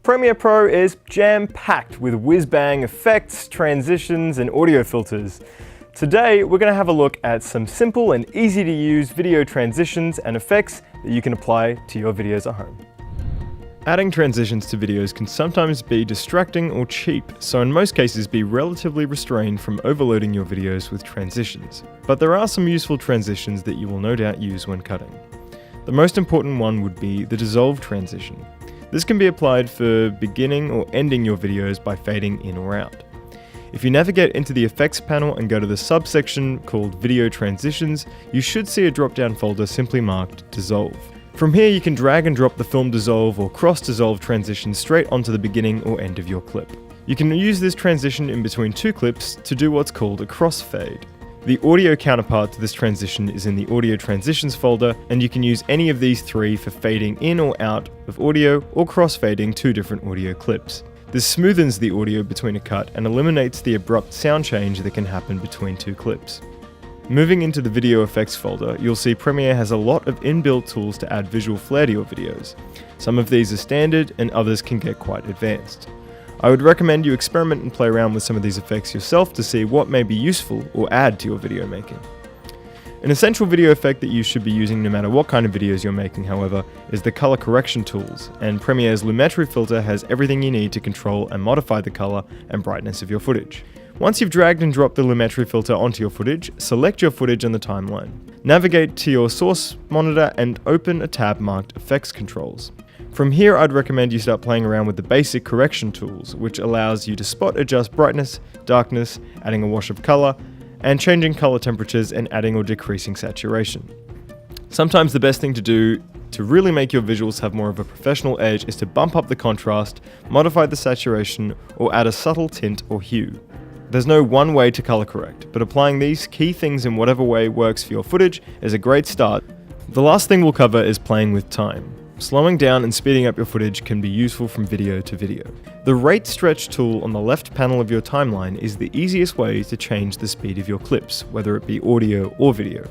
Premiere Pro is jam-packed with whiz-bang effects, transitions, and audio filters. Today, we're going to have a look at some simple and easy-to-use video transitions and effects that you can apply to your videos at home. Adding transitions to videos can sometimes be distracting or cheap, so in most cases be relatively restrained from overloading your videos with transitions. But there are some useful transitions that you will no doubt use when cutting. The most important one would be the dissolve transition. This can be applied for beginning or ending your videos by fading in or out. If you navigate into the effects panel and go to the subsection called Video Transitions, you should see a drop-down folder simply marked Dissolve. From here you can drag and drop the film dissolve or cross-dissolve transition straight onto the beginning or end of your clip. You can use this transition in between two clips to do what's called a crossfade. The audio counterpart to this transition is in the Audio Transitions folder, and you can use any of these three for fading in or out of audio or crossfading two different audio clips. This smoothens the audio between a cut and eliminates the abrupt sound change that can happen between two clips. Moving into the Video Effects folder, you'll see Premiere has a lot of inbuilt tools to add visual flair to your videos. Some of these are standard and others can get quite advanced. I would recommend you experiment and play around with some of these effects yourself to see what may be useful or add to your video making. An essential video effect that you should be using no matter what kind of videos you're making, however, is the color correction tools, and Premiere's Lumetri filter has everything you need to control and modify the color and brightness of your footage. Once you've dragged and dropped the Lumetri filter onto your footage, select your footage on the timeline. Navigate to your source monitor and open a tab marked Effects Controls. From here, I'd recommend you start playing around with the basic correction tools, which allows you to spot adjust brightness, darkness, adding a wash of color, and changing color temperatures and adding or decreasing saturation. Sometimes the best thing to do to really make your visuals have more of a professional edge is to bump up the contrast, modify the saturation, or add a subtle tint or hue. There's no one way to color correct, but applying these key things in whatever way works for your footage is a great start. The last thing we'll cover is playing with time. Slowing down and speeding up your footage can be useful from video to video. The rate stretch tool on the left panel of your timeline is the easiest way to change the speed of your clips, whether it be audio or video.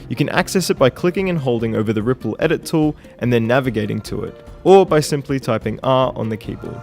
You can access it by clicking and holding over the ripple edit tool and then navigating to it, or by simply typing R on the keyboard.